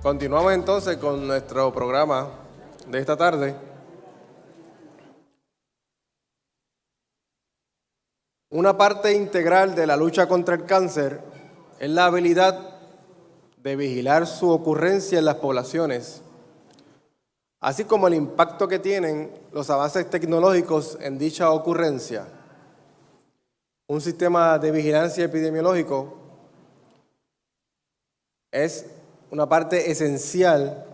Continuamos entonces con nuestro programa de esta tarde. Una parte integral de la lucha contra el cáncer es la habilidad de vigilar su ocurrencia en las poblaciones, así como el impacto que tienen los avances tecnológicos en dicha ocurrencia. Un sistema de vigilancia epidemiológico es una parte esencial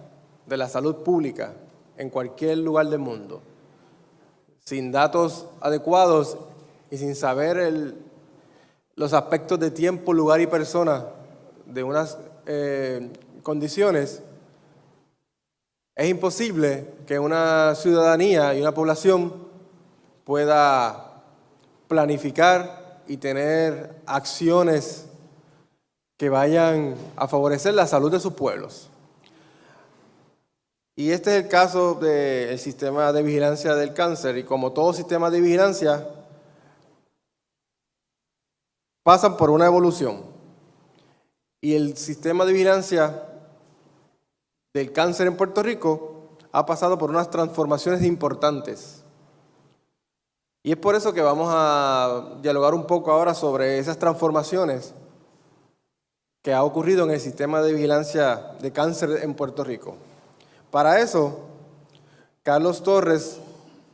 de la salud pública en cualquier lugar del mundo. Sin datos adecuados y sin saber los aspectos de tiempo, lugar y persona de unas condiciones, es imposible que una ciudadanía y una población pueda planificar y tener acciones que vayan a favorecer la salud de sus pueblos. Y este es el caso del sistema de vigilancia del cáncer, y como todo sistema de vigilancia, pasan por una evolución. Y el sistema de vigilancia del cáncer en Puerto Rico ha pasado por unas transformaciones importantes. Y es por eso que vamos a dialogar un poco ahora sobre esas transformaciones que ha ocurrido en el sistema de vigilancia de cáncer en Puerto Rico. Para eso, Carlos Torres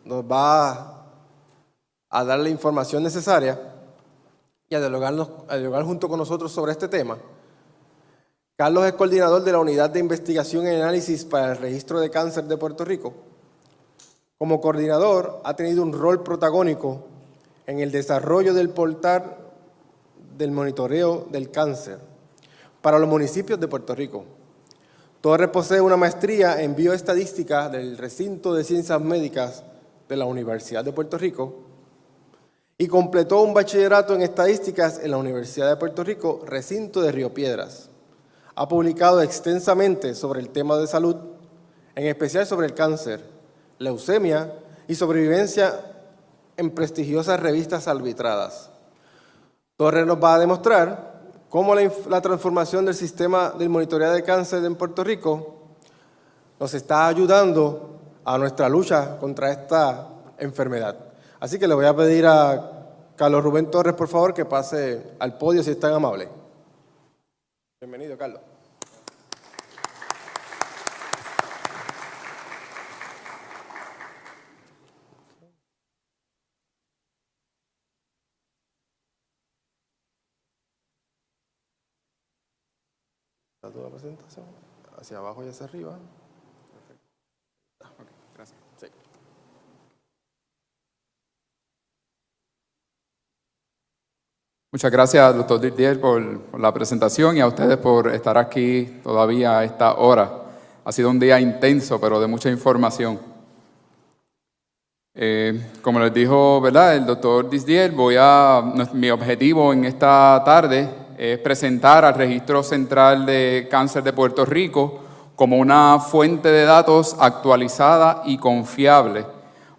nos va a dar la información necesaria y a dialogar junto con nosotros sobre este tema. Carlos es coordinador de la Unidad de Investigación y Análisis para el Registro de Cáncer de Puerto Rico. Como coordinador, ha tenido un rol protagónico en el desarrollo del portal del monitoreo del cáncer para los municipios de Puerto Rico. Torres posee una maestría en bioestadística del Recinto de Ciencias Médicas de la Universidad de Puerto Rico y completó un bachillerato en estadísticas en la Universidad de Puerto Rico, Recinto de Río Piedras. Ha publicado extensamente sobre el tema de salud, en especial sobre el cáncer, leucemia y sobrevivencia en prestigiosas revistas arbitradas. Torres nos va a demostrar cómo la transformación del sistema del monitoreo de cáncer en Puerto Rico nos está ayudando a nuestra lucha contra esta enfermedad. Así que le voy a pedir a Carlos Rubén Torres, por favor, que pase al podio si es tan amable. Bienvenido, Carlos. Toda la presentación, hacia abajo y hacia arriba. Perfecto. Okay, gracias. Sí. Muchas gracias, doctor Disdiel, por la presentación y a ustedes por estar aquí todavía a esta hora. Ha sido un día intenso, pero de mucha información. Como les dijo, ¿verdad?, el doctor Disdiel, mi objetivo en esta tarde es presentar al Registro Central de Cáncer de Puerto Rico como una fuente de datos actualizada y confiable.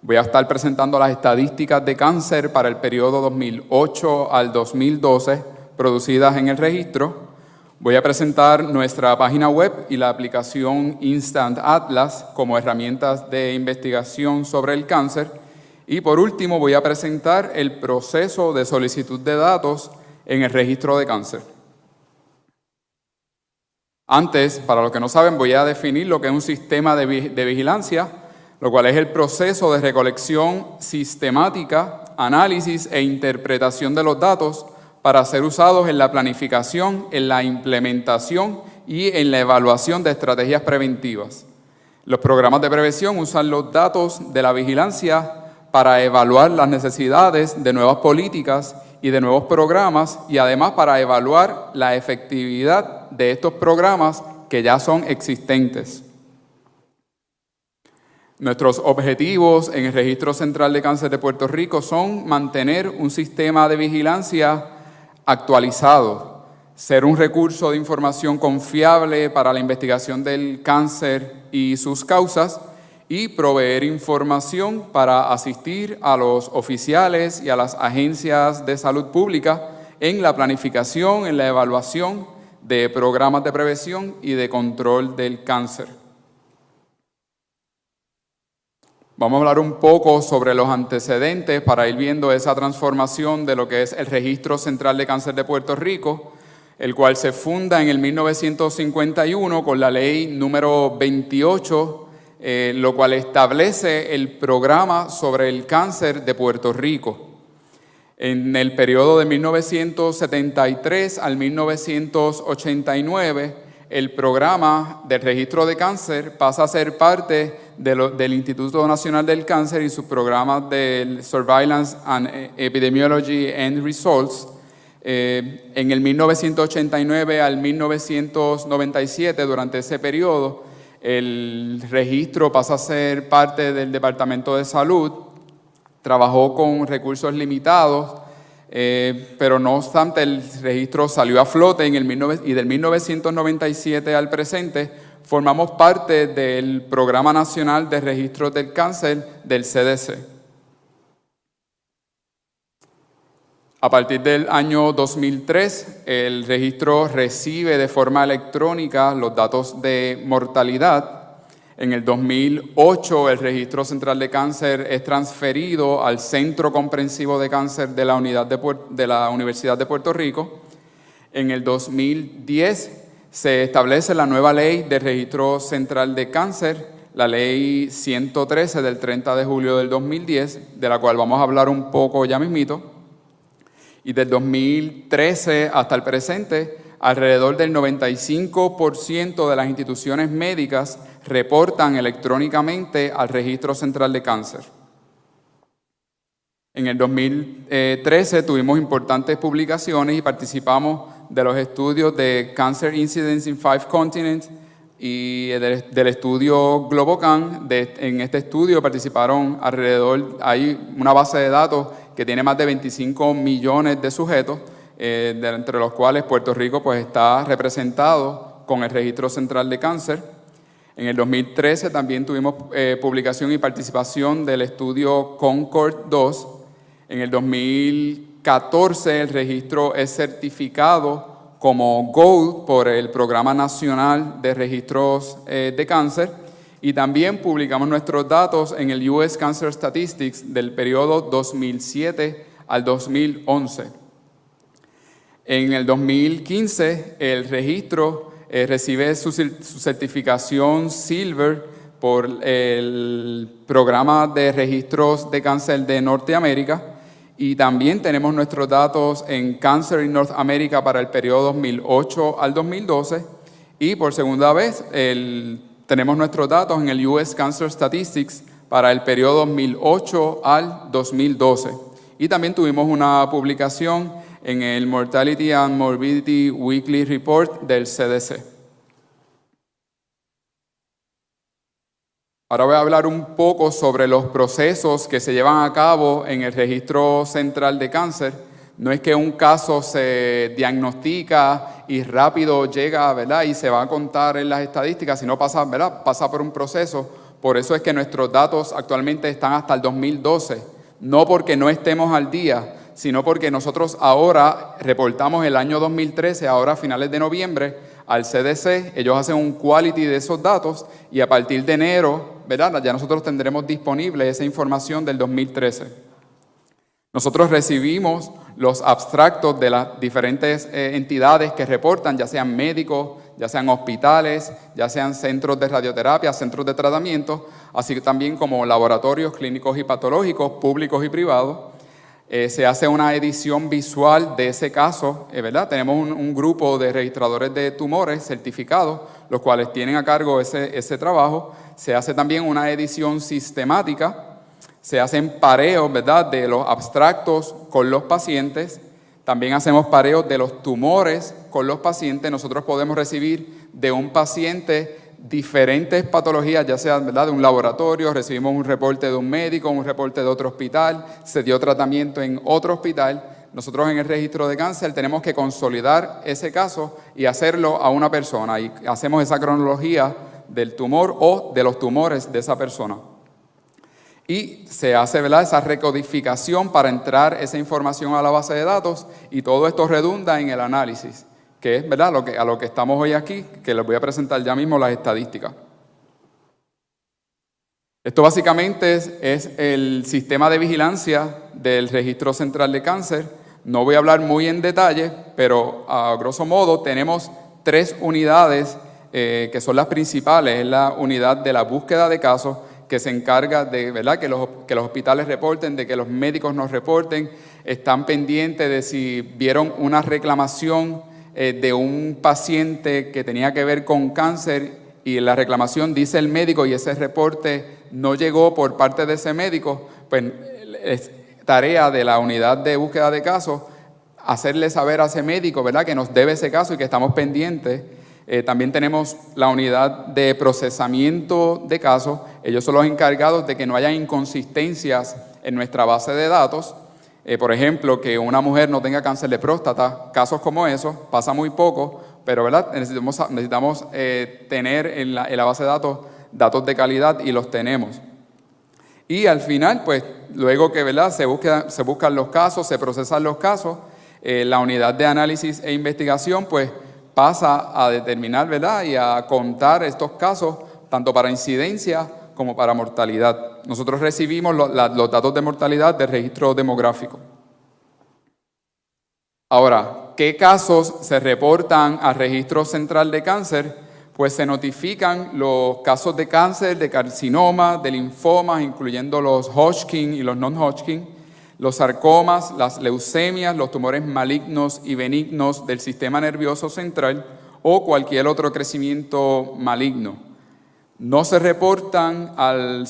Voy a estar presentando las estadísticas de cáncer para el periodo 2008 al 2012 producidas en el registro. Voy a presentar nuestra página web y la aplicación Instant Atlas como herramientas de investigación sobre el cáncer. Y por último voy a presentar el proceso de solicitud de datos en el registro de cáncer. Antes, para los que no saben, voy a definir lo que es un sistema de vigilancia, lo cual es el proceso de recolección sistemática, análisis e interpretación de los datos para ser usados en la planificación, en la implementación y en la evaluación de estrategias preventivas. Los programas de prevención usan los datos de la vigilancia para evaluar las necesidades de nuevas políticas y de nuevos programas, y además para evaluar la efectividad de estos programas que ya son existentes. Nuestros objetivos en el Registro Central de Cáncer de Puerto Rico son mantener un sistema de vigilancia actualizado, ser un recurso de información confiable para la investigación del cáncer y sus causas, y proveer información para asistir a los oficiales y a las agencias de salud pública en la planificación, en la evaluación de programas de prevención y de control del cáncer. Vamos a hablar un poco sobre los antecedentes para ir viendo esa transformación de lo que es el Registro Central de Cáncer de Puerto Rico, el cual se funda en el 1951 con la ley número 28, lo cual establece el programa sobre el cáncer de Puerto Rico. En el periodo de 1973 al 1989, el programa del registro de cáncer pasa a ser parte del Instituto Nacional del Cáncer y sus programas del Surveillance and Epidemiology and Results. En el 1989 al 1997, durante ese periodo, el registro pasa a ser parte del Departamento de Salud. Trabajó con recursos limitados, pero no obstante el registro salió a flote y del 1997 al presente formamos parte del Programa Nacional de Registros del Cáncer del CDC. A partir del año 2003, el registro recibe de forma electrónica los datos de mortalidad. En el 2008, el Registro Central de Cáncer es transferido al Centro Comprensivo de Cáncer de la Universidad de Puerto Rico. En el 2010, se establece la nueva ley de Registro Central de Cáncer, la Ley 113 del 30 de julio del 2010, de la cual vamos a hablar un poco ya mismito. Y del 2013 hasta el presente, alrededor del 95% de las instituciones médicas reportan electrónicamente al Registro Central de Cáncer. En el 2013 tuvimos importantes publicaciones y participamos de los estudios de Cancer Incidence in 5 Continents y del estudio Globocan. En este estudio participaron hay una base de datos que tiene más de 25 millones de sujetos, entre los cuales Puerto Rico pues, está representado con el Registro Central de Cáncer. En el 2013 también tuvimos publicación y participación del estudio Concord 2. En el 2014 el registro es certificado como Gold por el Programa Nacional de Registros de Cáncer y también publicamos nuestros datos en el US Cancer Statistics del periodo 2007 al 2011. En el 2015 el registro recibe su certificación Silver por el Programa de Registros de Cáncer de Norteamérica y también tenemos nuestros datos en Cancer in North America para el periodo 2008 al 2012 y por segunda vez tenemos nuestros datos en el US Cancer Statistics para el periodo 2008 al 2012 y también tuvimos una publicación en el Mortality and Morbidity Weekly Report del CDC. Ahora voy a hablar un poco sobre los procesos que se llevan a cabo en el Registro Central de Cáncer. No es que un caso se diagnostica y rápido llega, ¿verdad? Y se va a contar en las estadísticas, sino pasa, ¿verdad? Pasa por un proceso. Por eso es que nuestros datos actualmente están hasta el 2012. No porque no estemos al día, sino porque nosotros ahora reportamos el año 2013, ahora a finales de noviembre, al CDC. Ellos hacen un quality de esos datos y a partir de enero, ¿verdad? Ya nosotros tendremos disponible esa información del 2013. Nosotros recibimos los abstractos de las diferentes entidades que reportan, ya sean médicos, ya sean hospitales, ya sean centros de radioterapia, centros de tratamiento, así también como laboratorios clínicos y patológicos, públicos y privados. Se hace una edición visual de ese caso, ¿verdad? Tenemos un grupo de registradores de tumores certificados, los cuales tienen a cargo ese trabajo. Se hace también una edición sistemática, se hacen pareos, ¿verdad?, de los abstractos con los pacientes. También hacemos pareos de los tumores con los pacientes. Nosotros podemos recibir de un paciente diferentes patologías, ya sea, ¿verdad?, de un laboratorio, recibimos un reporte de un médico, un reporte de otro hospital, se dio tratamiento en otro hospital. Nosotros en el registro de cáncer tenemos que consolidar ese caso y hacerlo a una persona y hacemos esa cronología del tumor o de los tumores de esa persona. Y se hace, ¿verdad?, esa recodificación para entrar esa información a la base de datos y todo esto redunda en el análisis, que es, ¿verdad?, a lo que estamos hoy aquí, que les voy a presentar ya mismo las estadísticas. Esto básicamente es el sistema de vigilancia del Registro Central de Cáncer. No voy a hablar muy en detalle, pero a grosso modo tenemos 3 unidades que son las principales. Es la unidad de la búsqueda de casos, que se encarga de, ¿verdad?, que los hospitales reporten, de que los médicos nos reporten, están pendientes de si vieron una reclamación de un paciente que tenía que ver con cáncer y la reclamación dice el médico y ese reporte no llegó por parte de ese médico, pues es tarea de la unidad de búsqueda de casos hacerle saber a ese médico, ¿verdad?, que nos debe ese caso y que estamos pendientes. También tenemos la unidad de procesamiento de casos. Ellos son los encargados de que no haya inconsistencias en nuestra base de datos. Por ejemplo, que una mujer no tenga cáncer de próstata, casos como esos, pasa muy poco, pero ¿verdad?, necesitamos tener en la base de datos de calidad y los tenemos. Y al final, pues luego que, ¿verdad?, se buscan los casos, se procesan los casos, la unidad de análisis e investigación pues pasa a determinar, ¿verdad?, y a contar estos casos tanto para incidencia como para mortalidad. Nosotros recibimos los datos de mortalidad del registro demográfico. Ahora, ¿qué casos se reportan al Registro Central de Cáncer? Pues se notifican los casos de cáncer, de carcinoma, de linfomas, incluyendo los Hodgkin y los non-Hodgkin, los sarcomas, las leucemias, los tumores malignos y benignos del sistema nervioso central o cualquier otro crecimiento maligno. No se reportan al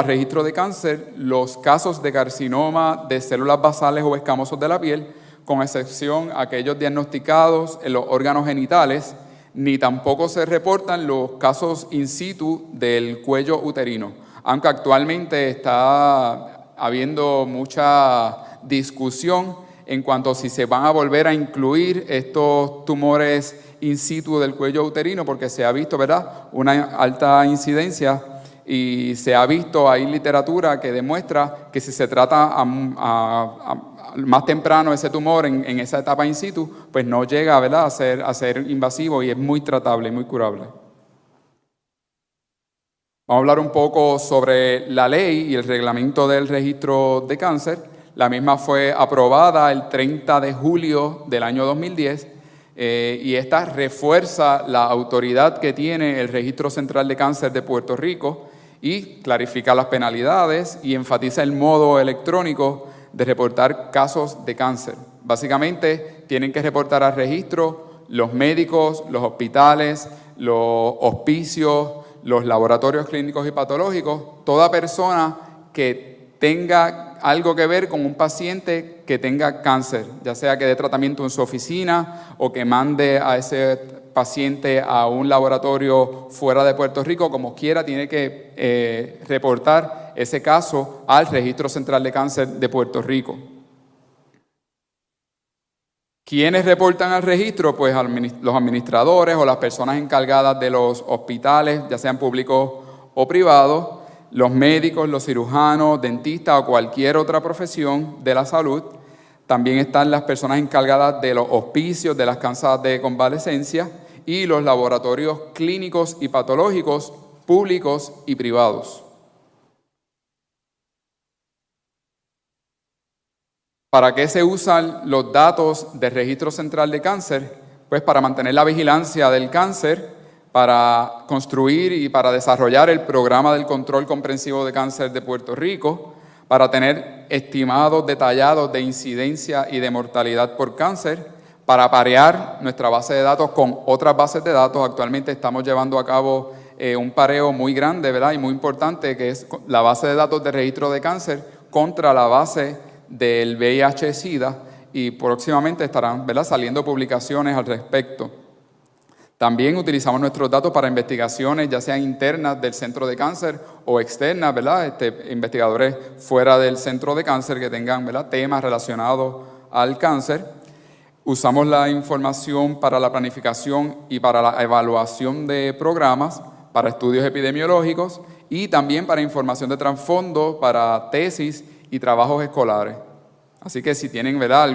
registro de cáncer los casos de carcinoma de células basales o escamosos de la piel, con excepción a aquellos diagnosticados en los órganos genitales, ni tampoco se reportan los casos in situ del cuello uterino, aunque actualmente está habiendo mucha discusión en cuanto a si se van a volver a incluir estos tumores in situ del cuello uterino, porque se ha visto, ¿verdad?, una alta incidencia y se ha visto, hay literatura que demuestra que si se trata más temprano ese tumor en esa etapa in situ, pues no llega, ¿verdad?, a ser invasivo y es muy tratable y muy curable. Vamos a hablar un poco sobre la ley y el reglamento del registro de cáncer. La misma fue aprobada el 30 de julio del año 2010 y esta refuerza la autoridad que tiene el Registro Central de Cáncer de Puerto Rico y clarifica las penalidades y enfatiza el modo electrónico de reportar casos de cáncer. Básicamente tienen que reportar al registro los médicos, los hospitales, los hospicios, los laboratorios clínicos y patológicos, toda persona que tenga algo que ver con un paciente que tenga cáncer, ya sea que dé tratamiento en su oficina o que mande a ese paciente a un laboratorio fuera de Puerto Rico, como quiera, tiene que reportar ese caso al Registro Central de Cáncer de Puerto Rico. ¿Quiénes reportan al registro? Pues los administradores o las personas encargadas de los hospitales, ya sean públicos o privados, los médicos, los cirujanos, dentistas o cualquier otra profesión de la salud. También están las personas encargadas de los hospicios, de las casas de convalecencia y los laboratorios clínicos y patológicos públicos y privados. ¿Para qué se usan los datos del Registro Central de Cáncer? Pues para mantener la vigilancia del cáncer, para construir y para desarrollar el programa del control comprensivo de cáncer de Puerto Rico, para tener estimados detallados de incidencia y de mortalidad por cáncer, para parear nuestra base de datos con otras bases de datos. Actualmente estamos llevando a cabo un pareo muy grande, ¿verdad?, y muy importante, que es la base de datos de registro de cáncer contra la base del VIH-Sida, y próximamente estarán, ¿verdad?, saliendo publicaciones al respecto. También utilizamos nuestros datos para investigaciones, ya sean internas del centro de cáncer o externas, ¿verdad?, investigadores fuera del centro de cáncer que tengan, ¿verdad?, temas relacionados al cáncer. Usamos la información para la planificación y para la evaluación de programas, para estudios epidemiológicos y también para información de trasfondo, para tesis y trabajos escolares. Así que si tienen, ¿verdad?,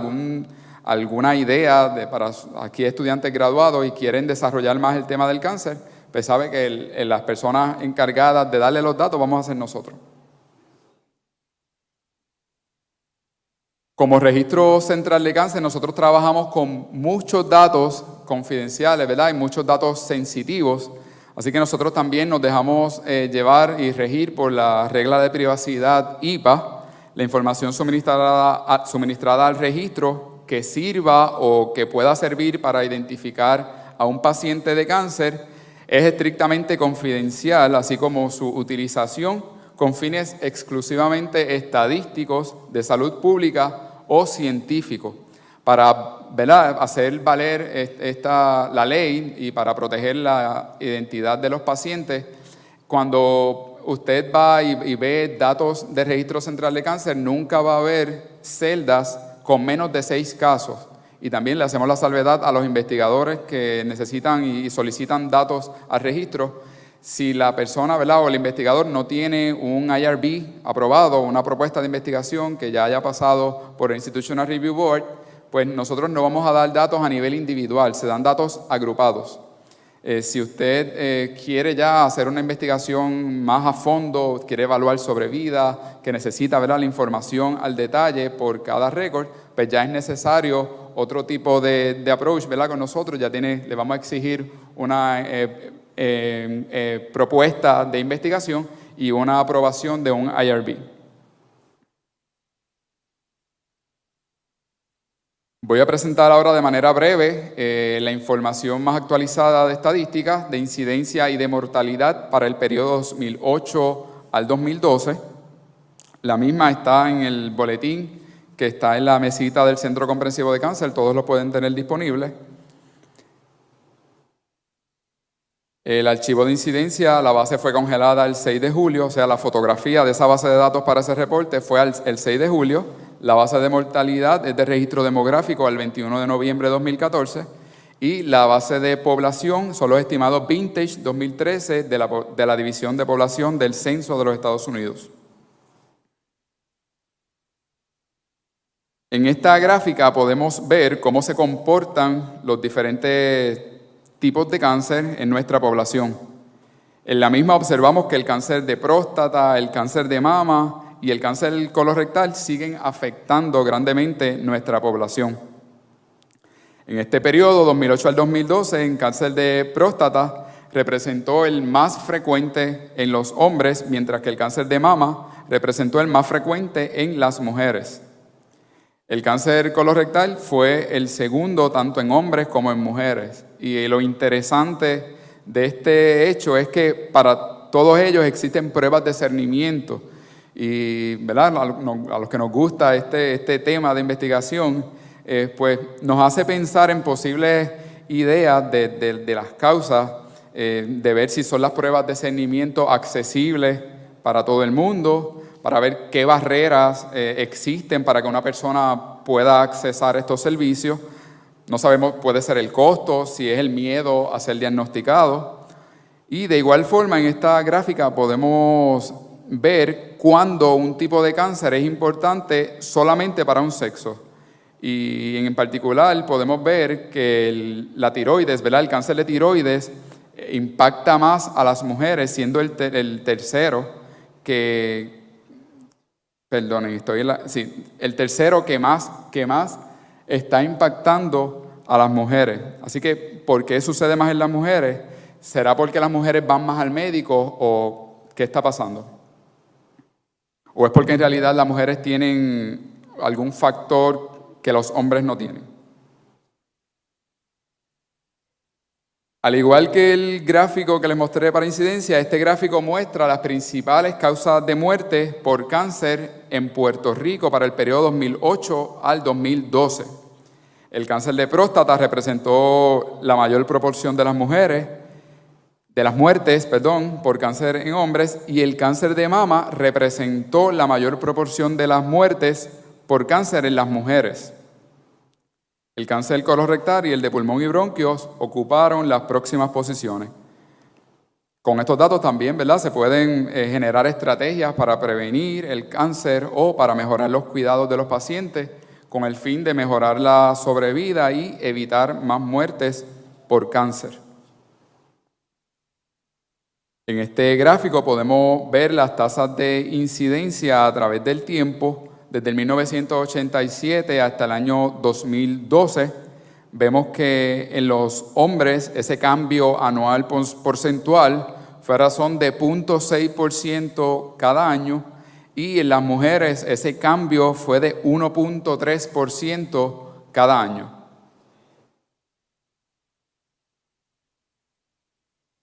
alguna idea para aquí estudiantes graduados y quieren desarrollar más el tema del cáncer, pues sabe que las personas encargadas de darle los datos vamos a ser nosotros. Como Registro Central de Cáncer, nosotros trabajamos con muchos datos confidenciales, ¿verdad? Y muchos datos sensitivos. Así que nosotros también nos dejamos llevar y regir por la regla de privacidad IPA, la información suministrada al registro que sirva o que pueda servir para identificar a un paciente de cáncer es estrictamente confidencial, así como su utilización con fines exclusivamente estadísticos, de salud pública o científicos, para, ¿verdad?, hacer valer la ley y para proteger la identidad de los pacientes. Cuando usted va y ve datos del Registro Central de Cáncer, nunca va a haber celdas con menos de 6 casos. Y también le hacemos la salvedad a los investigadores que necesitan y solicitan datos al registro. Si la persona, ¿verdad?, o el investigador no tiene un IRB aprobado, una propuesta de investigación que ya haya pasado por el Institutional Review Board, pues nosotros no vamos a dar datos a nivel individual, se dan datos agrupados. Si usted quiere ya hacer una investigación más a fondo, quiere evaluar sobre vida, que necesita, ¿verdad?, la información al detalle por cada récord, pues ya es necesario otro tipo de approach, ¿verdad?, con nosotros. Ya le vamos a exigir una propuesta de investigación y una aprobación de un IRB. Voy a presentar ahora de manera breve la información más actualizada de estadísticas de incidencia y de mortalidad para el periodo 2008 al 2012. La misma está en el boletín que está en la mesita del Centro Comprensivo de Cáncer, todos lo pueden tener disponible. El archivo de incidencia, la base fue congelada el 6 de julio, o sea, la fotografía de esa base de datos para ese reporte fue el 6 de julio. La base de mortalidad es de registro demográfico al 21 de noviembre de 2014 y la base de población son los estimados Vintage 2013 de la División de Población del Censo de los Estados Unidos. En esta gráfica podemos ver cómo se comportan los diferentes tipos de cáncer en nuestra población. En la misma observamos que el cáncer de próstata, el cáncer de mama y el cáncer colorectal siguen afectando grandemente nuestra población. En este periodo, 2008 al 2012, el cáncer de próstata representó el más frecuente en los hombres, mientras que el cáncer de mama representó el más frecuente en las mujeres. El cáncer colorectal fue el segundo tanto en hombres como en mujeres. Y lo interesante de este hecho es que para todos ellos existen pruebas de cernimiento. Y, ¿verdad?, a los que nos gusta este tema de investigación, pues nos hace pensar en posibles ideas de las causas, de ver si son las pruebas de cernimiento accesibles para todo el mundo, para ver qué barreras existen para que una persona pueda accesar estos servicios. No sabemos, puede ser el costo, si es el miedo a ser diagnosticado. Y de igual forma, en esta gráfica podemos ver cuándo un tipo de cáncer es importante solamente para un sexo. Y en particular podemos ver que la tiroides, ¿verdad?, el cáncer de tiroides impacta más a las mujeres, siendo el tercero el tercero que más está impactando a las mujeres. Así que, ¿por qué sucede más en las mujeres? ¿Será porque las mujeres van más al médico o qué está pasando? ¿O es porque en realidad las mujeres tienen algún factor que los hombres no tienen? Al igual que el gráfico que les mostré para incidencia, este gráfico muestra las principales causas de muerte por cáncer en Puerto Rico para el periodo 2008 al 2012. El cáncer de próstata representó la mayor proporción de las muertes por cáncer en hombres, y el cáncer de mama representó la mayor proporción de las muertes por cáncer en las mujeres. El cáncer colorectal y el de pulmón y bronquios ocuparon las próximas posiciones. Con estos datos también, ¿verdad?, se pueden generar estrategias para prevenir el cáncer o para mejorar los cuidados de los pacientes con el fin de mejorar la sobrevida y evitar más muertes por cáncer. En este gráfico podemos ver las tasas de incidencia a través del tiempo, desde el 1987 hasta el año 2012. Vemos que en los hombres ese cambio anual porcentual fue a razón de 0.6% cada año, y en las mujeres ese cambio fue de 1.3% cada año.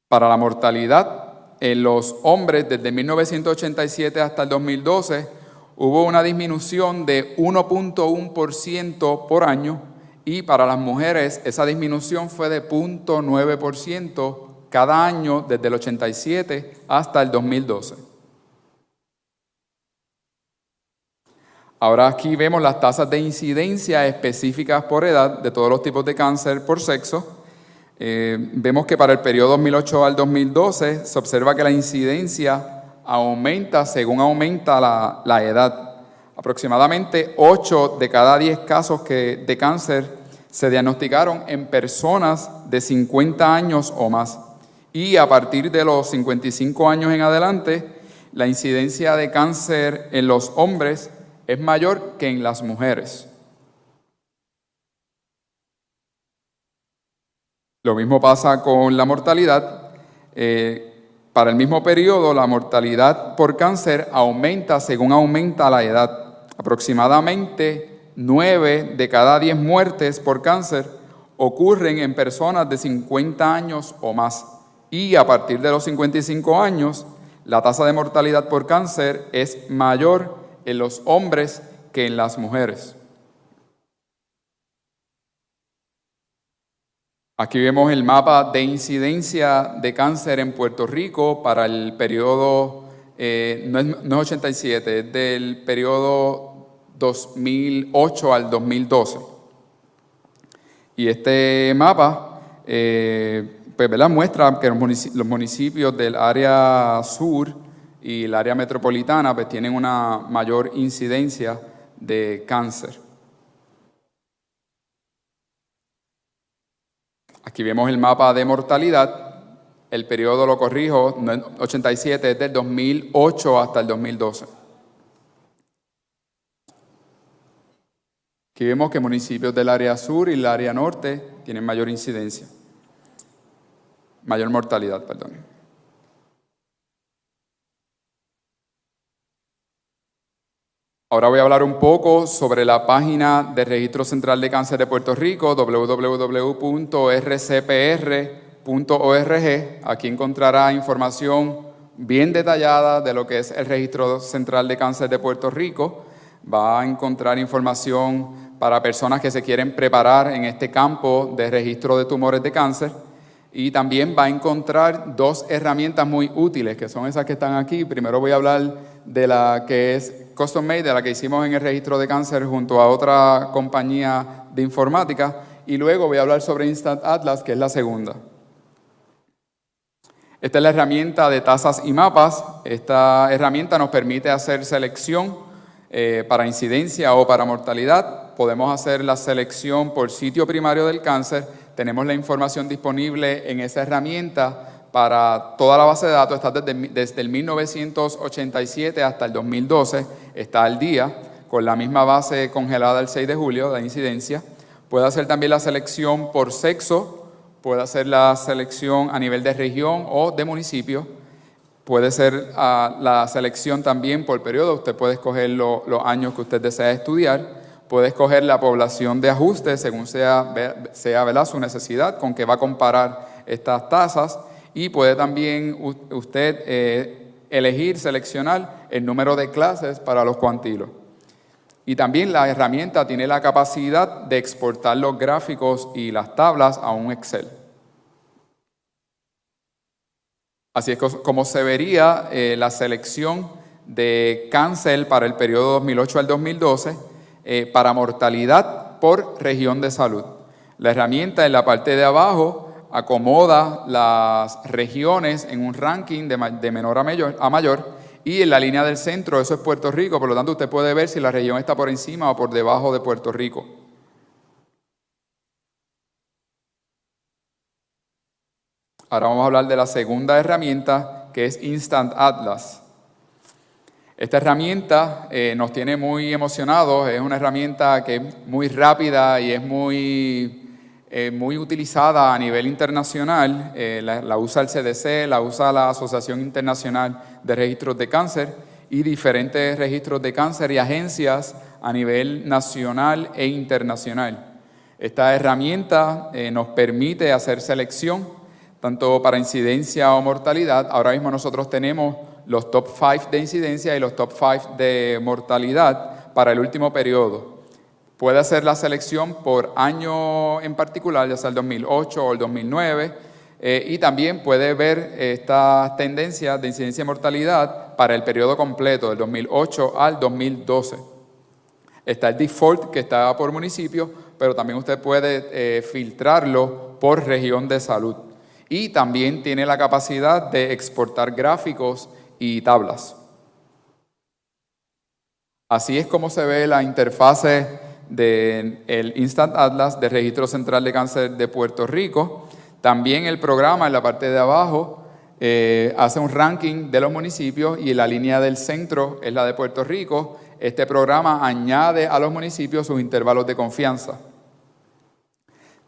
Para la mortalidad, en los hombres desde 1987 hasta el 2012 hubo una disminución de 1.1% por año, y para las mujeres esa disminución fue de 0.9% cada año desde el 87 hasta el 2012. Ahora aquí vemos las tasas de incidencia específicas por edad de todos los tipos de cáncer por sexo. Vemos que para el periodo 2008 al 2012 se observa que la incidencia aumenta según aumenta la edad. Aproximadamente 8 de cada 10 casos de cáncer se diagnosticaron en personas de 50 años o más. Y a partir de los 55 años en adelante, la incidencia de cáncer en los hombres es mayor que en las mujeres. Lo mismo pasa con la mortalidad. Para el mismo periodo, la mortalidad por cáncer aumenta según aumenta la edad. Aproximadamente 9 de cada 10 muertes por cáncer ocurren en personas de 50 años o más. Y a partir de los 55 años, la tasa de mortalidad por cáncer es mayor en los hombres que en las mujeres. Aquí vemos el mapa de incidencia de cáncer en Puerto Rico para el periodo, no es 87, es del periodo 2008 al 2012. Y este mapa muestra que los municipios del área sur y el área metropolitana pues, tienen una mayor incidencia de cáncer. Aquí vemos el mapa de mortalidad. El periodo, lo corrijo, no es 87, es del 2008 hasta el 2012. Aquí vemos que municipios del área sur y el área norte tienen mayor incidencia. Mayor mortalidad, perdón. Ahora voy a hablar un poco sobre la página del Registro Central de Cáncer de Puerto Rico, www.rcpr.org. Aquí encontrará información bien detallada de lo que es el Registro Central de Cáncer de Puerto Rico. Va a encontrar información para personas que se quieren preparar en este campo de registro de tumores de cáncer. Y también va a encontrar 2 herramientas muy útiles, que son esas que están aquí. Primero voy a hablar de la que es custom made, de la que hicimos en el registro de cáncer junto a otra compañía de informática. Y luego voy a hablar sobre Instant Atlas, que es la segunda. Esta es la herramienta de tasas y mapas. Esta herramienta nos permite hacer selección para incidencia o para mortalidad. Podemos hacer la selección por sitio primario del cáncer. Tenemos la información disponible en esa herramienta para toda la base de datos. Está desde el 1987 hasta el 2012. Está al día con la misma base congelada el 6 de julio de incidencia. Puede hacer también la selección por sexo. Puede hacer la selección a nivel de región o de municipio. Puede ser la selección también por periodo. Usted puede escoger los años que usted desea estudiar. Puede escoger la población de ajuste según sea ¿verdad? Su necesidad, con que va a comparar estas tasas. Y puede también usted elegir, seleccionar el número de clases para los cuantilos. Y también la herramienta tiene la capacidad de exportar los gráficos y las tablas a un Excel. Así es como se vería la selección de cáncer para el periodo 2008 al 2012. Para mortalidad por región de salud. La herramienta en la parte de abajo acomoda las regiones en un ranking de menor a mayor y en la línea del centro eso es Puerto Rico, por lo tanto usted puede ver si la región está por encima o por debajo de Puerto Rico. Ahora vamos a hablar de la segunda herramienta, que es Instant Atlas. Esta herramienta nos tiene muy emocionados, es una herramienta que es muy rápida y es muy utilizada a nivel internacional. La usa el CDC, la usa la Asociación Internacional de Registros de Cáncer y diferentes registros de cáncer y agencias a nivel nacional e internacional. Esta herramienta nos permite hacer selección tanto para incidencia o mortalidad. Ahora mismo nosotros tenemos los top 5 de incidencia y los top 5 de mortalidad para el último periodo. Puede hacer la selección por año en particular, ya sea el 2008 o el 2009, y también puede ver estas tendencias de incidencia y mortalidad para el periodo completo, del 2008 al 2012. Está el default, que está por municipio, pero también usted puede filtrarlo por región de salud. Y también tiene la capacidad de exportar gráficos y tablas. Así es como se ve la interfase del Instant Atlas de Registro Central de Cáncer de Puerto Rico. También el programa en la parte de abajo hace un ranking de los municipios y la línea del centro es la de Puerto Rico. Este programa añade a los municipios sus intervalos de confianza.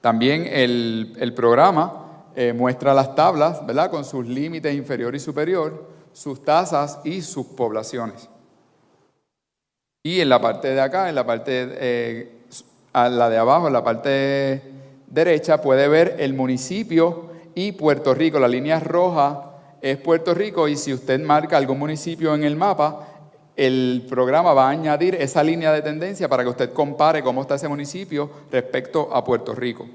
También el programa muestra las tablas, ¿verdad?, con sus límites inferior y superior, sus tasas y sus poblaciones. Y en la parte de acá, en la parte a la de abajo, en la parte derecha, puede ver el municipio y Puerto Rico. La línea roja es Puerto Rico y si usted marca algún municipio en el mapa, el programa va a añadir esa línea de tendencia para que usted compare cómo está ese municipio respecto a Puerto Rico.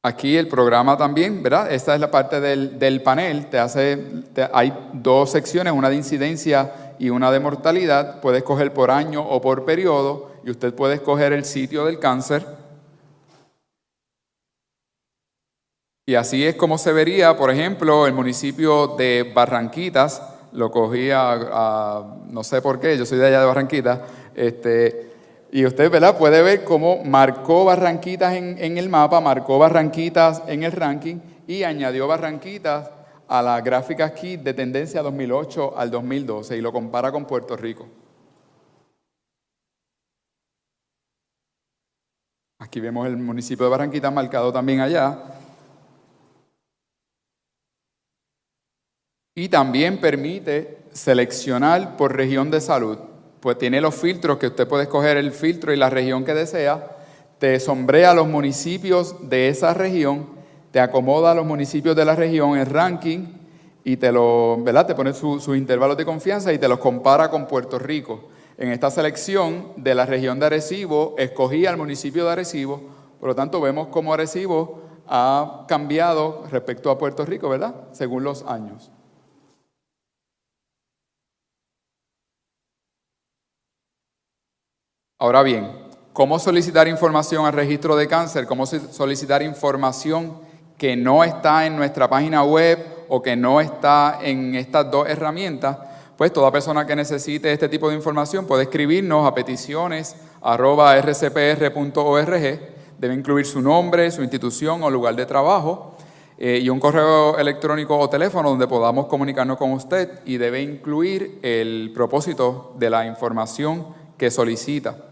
Aquí el programa también, ¿verdad? Esta es la parte del panel. Hay dos secciones, una de incidencia y una de mortalidad. Puede escoger por año o por periodo y usted puede escoger el sitio del cáncer. Y así es como se vería, por ejemplo, el municipio de Barranquitas. Lo cogí no sé por qué, yo soy de allá de Barranquitas. Y usted, ¿verdad?, puede ver cómo marcó Barranquitas en el mapa, marcó Barranquitas en el ranking y añadió Barranquitas a la gráfica aquí de tendencia 2008 al 2012 y lo compara con Puerto Rico. Aquí vemos el municipio de Barranquitas marcado también allá. Y también permite seleccionar por región de salud. Pues tiene los filtros que usted puede escoger el filtro y la región que desea, te sombrea los municipios de esa región, te acomoda a los municipios de la región en ranking y te pone sus intervalos de confianza y te los compara con Puerto Rico. En esta selección de la región de Arecibo, escogí al municipio de Arecibo, por lo tanto vemos cómo Arecibo ha cambiado respecto a Puerto Rico, ¿verdad?, según los años. Ahora bien, ¿cómo solicitar información al registro de cáncer? ¿Cómo solicitar información que no está en nuestra página web o que no está en estas dos herramientas? Pues toda persona que necesite este tipo de información puede escribirnos a peticiones@rcpr.org. Debe incluir su nombre, su institución o lugar de trabajo y un correo electrónico o teléfono donde podamos comunicarnos con usted y debe incluir el propósito de la información que solicita.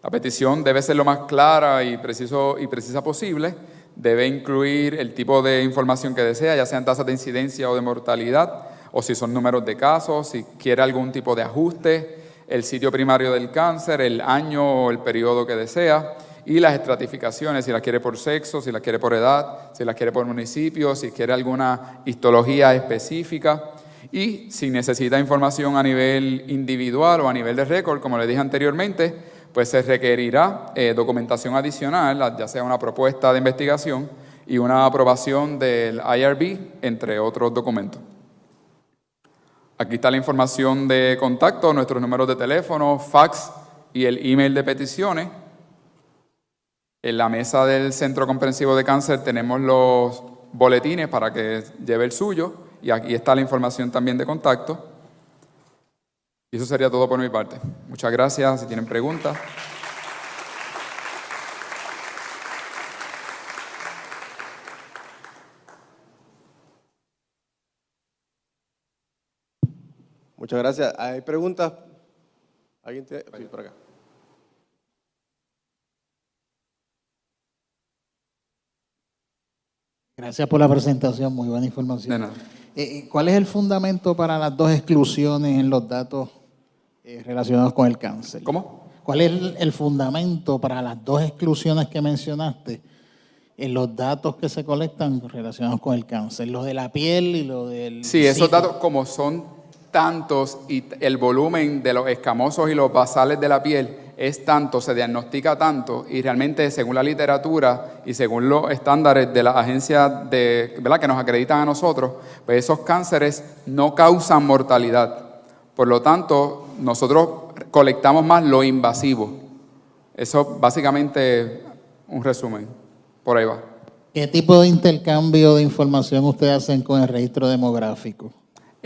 La petición debe ser lo más clara y precisa posible. Debe incluir el tipo de información que desea, ya sean tasas de incidencia o de mortalidad, o si son números de casos, si quiere algún tipo de ajuste, el sitio primario del cáncer, el año o el periodo que desea, y las estratificaciones, si las quiere por sexo, si las quiere por edad, si las quiere por municipio, si quiere alguna histología específica. Y si necesita información a nivel individual o a nivel de récord, como le dije anteriormente, pues se requerirá documentación adicional, ya sea una propuesta de investigación y una aprobación del IRB, entre otros documentos. Aquí está la información de contacto, nuestros números de teléfono, fax y el email de peticiones. En la mesa del Centro Comprensivo de Cáncer tenemos boletines para que lleve el suyo, y aquí está la información también de contacto. Y eso sería todo por mi parte. Muchas gracias. Si tienen preguntas. Muchas gracias. ¿Hay preguntas? ¿Alguien tiene? Sí, por acá. Gracias por la presentación, muy buena información. De nada. ¿Cuál es el fundamento para las dos exclusiones en los datos relacionados con el cáncer? ¿Cómo? ¿Cuál es el fundamento para las dos exclusiones que mencionaste en los datos que se colectan relacionados con el cáncer? Lo de la piel y lo del... Sí, esos sitio. datos, como son tantos y el volumen de los escamosos y los basales de la piel es tanto, se diagnostica tanto, y realmente según la literatura y según los estándares de las agencias ¿verdad?, que nos acreditan a nosotros, pues esos cánceres no causan mortalidad. Por lo tanto, nosotros colectamos más lo invasivo. Eso básicamente un resumen. Por ahí va. ¿Qué tipo de intercambio de información ustedes hacen con el registro demográfico?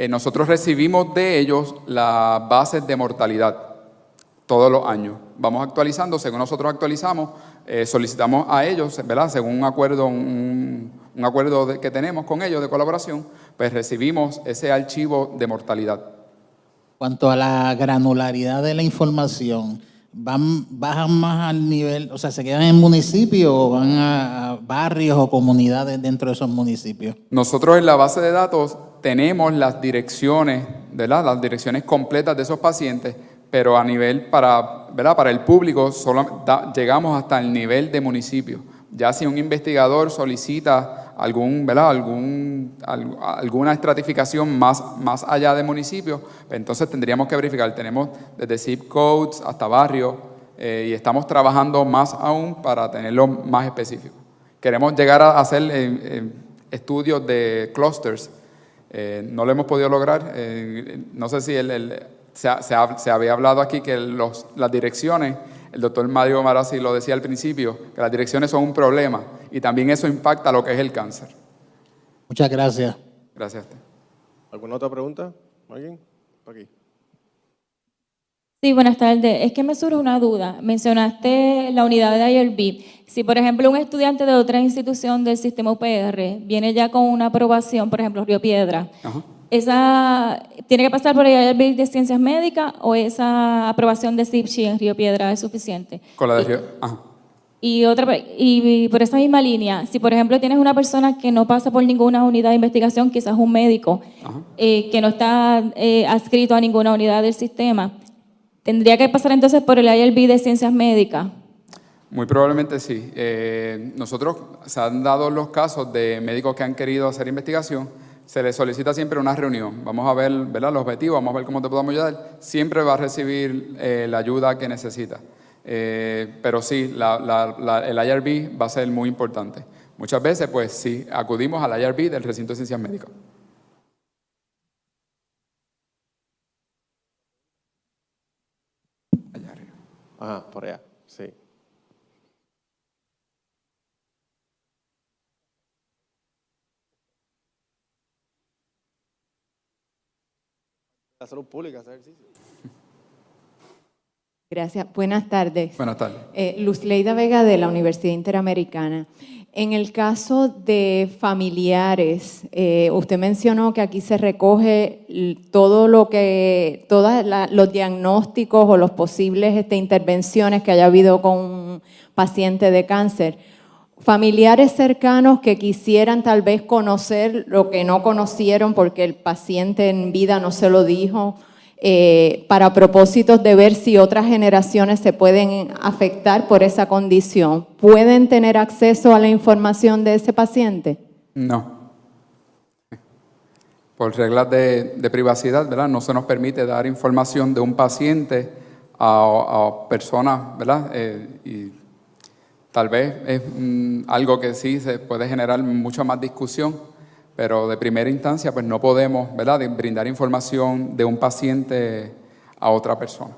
Nosotros recibimos de ellos las bases de mortalidad todos los años. Vamos actualizando, según nosotros actualizamos, solicitamos a ellos, ¿verdad?, según un acuerdo, un acuerdo que tenemos con ellos de colaboración, pues recibimos ese archivo de mortalidad. Cuanto a la granularidad de la información, ¿bajan más al nivel, o sea, se quedan en municipios o van a barrios o comunidades dentro de esos municipios? Nosotros en la base de datos tenemos las direcciones, ¿verdad?, las direcciones completas de esos pacientes, pero a nivel ¿verdad?, para el público solo llegamos hasta el nivel de municipio. Ya si un investigador solicita ¿verdad?, alguna estratificación más allá de municipio, pues entonces tendríamos que verificar. Tenemos desde zip codes hasta barrios, y estamos trabajando más aún para tenerlo más específico. Queremos llegar a hacer estudios de clusters. No lo hemos podido lograr. No sé si se había hablado aquí que las direcciones, el doctor Mario Marazzi lo decía al principio, que las direcciones son un problema y también eso impacta lo que es el cáncer. Muchas gracias. Gracias. ¿Alguna otra pregunta? ¿Alguien? Aquí. Sí, buenas tardes. Es que me surge una duda. Mencionaste la unidad de IRB. Si, por ejemplo, un estudiante de otra institución del sistema UPR viene ya con una aprobación, por ejemplo, Río Piedra, Ajá. ¿esa tiene que pasar por el IRB de Ciencias Médicas o esa aprobación de CIPSHI en Río Piedra es suficiente? Con la de Río. Ajá. Y por esa misma línea, si por ejemplo tienes una persona que no pasa por ninguna unidad de investigación, quizás un médico, que no está adscrito a ninguna unidad del sistema, ¿tendría que pasar entonces por el IRB de Ciencias Médicas? Muy probablemente sí. Nosotros se han dado los casos de médicos que han querido hacer investigación, se les solicita siempre una reunión. Vamos a ver, ¿verdad?, los objetivos, vamos a ver cómo te podemos ayudar. Siempre va a recibir la ayuda que necesita. Pero sí, el IRB va a ser muy importante. Muchas veces, pues sí, acudimos al IRB del recinto de ciencias médicas. Allá arriba. Ajá, por allá, sí. La salud pública, hacer ejercicio. Gracias. Buenas tardes. Buenas tardes. Luzleida Vega de la Universidad Interamericana. En el caso de familiares, usted mencionó que aquí se recoge todos los diagnósticos o los posibles intervenciones que haya habido con un paciente de cáncer. Familiares cercanos que quisieran tal vez conocer lo que no conocieron porque el paciente en vida no se lo dijo, para propósitos de ver si otras generaciones se pueden afectar por esa condición, ¿pueden tener acceso a la información de ese paciente? No. Por reglas de privacidad, ¿verdad?, no se nos permite dar información de un paciente a personas, ¿verdad? Y tal vez es algo que sí se puede generar mucha más discusión, pero de primera instancia pues no podemos, ¿verdad?, brindar información de un paciente a otra persona.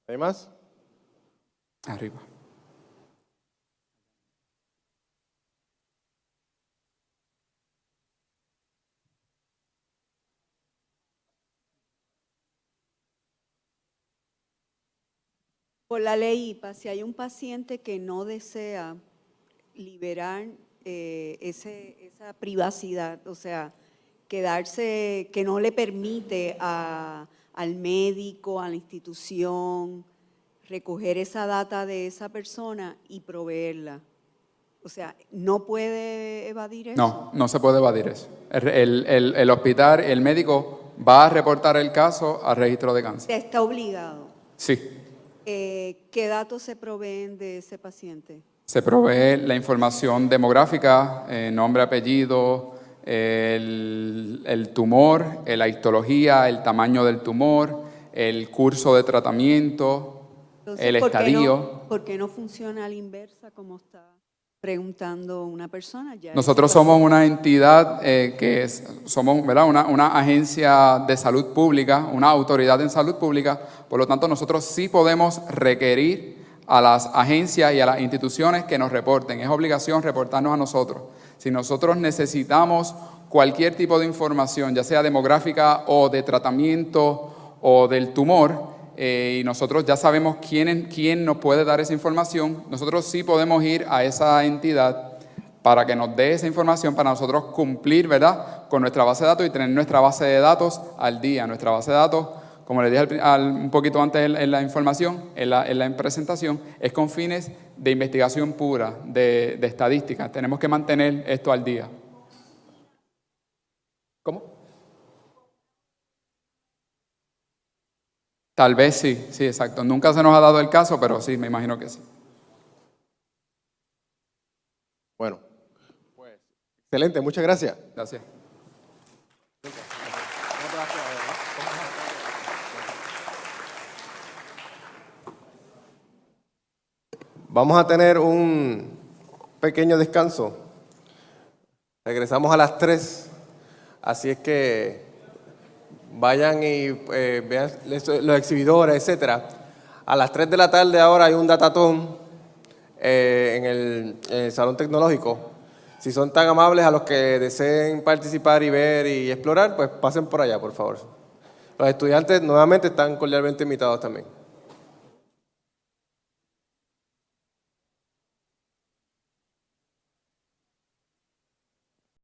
¿Hay más? Arriba. Por la ley IPA, si hay un paciente que no desea liberar esa privacidad, o sea, quedarse, que no le permite al médico, a la institución, recoger esa data de esa persona y proveerla. O sea, ¿no puede evadir eso? No, no se puede evadir eso. El hospital, el médico va a reportar el caso al registro de cáncer. Está obligado. Sí. ¿Qué datos se proveen de ese paciente? Se provee la información demográfica, nombre, apellido, el tumor, la histología, el tamaño del tumor, el curso de tratamiento, Entonces, el estadio. ¿por qué no funciona a la inversa como está preguntando una persona? Ya Nosotros somos una entidad somos, ¿verdad?, una agencia de salud pública, una autoridad en salud pública, por lo tanto nosotros sí podemos requerir a las agencias y a las instituciones que nos reporten. Es obligación reportarnos a nosotros. Si nosotros necesitamos cualquier tipo de información, ya sea demográfica o de tratamiento o del tumor, y nosotros ya sabemos quién nos puede dar esa información, nosotros sí podemos ir a esa entidad para que nos dé esa información, para nosotros cumplir, ¿verdad?, con nuestra base de datos y tener nuestra base de datos al día. Nuestra base de datos, como les dije un poquito antes en la información, en la presentación, es con fines de investigación pura, de estadística. Tenemos que mantener esto al día. ¿Cómo? Tal vez sí, exacto. Nunca se nos ha dado el caso, pero sí, me imagino que sí. Bueno, pues, excelente, muchas gracias. Gracias. Vamos a tener un pequeño descanso. Regresamos a las 3, así es que vayan y vean los exhibidores, etcétera. A las 3 de la tarde ahora hay un datatón en el Salón Tecnológico. Si son tan amables, a los que deseen participar y ver y explorar, pues pasen por allá, por favor. Los estudiantes nuevamente están cordialmente invitados también.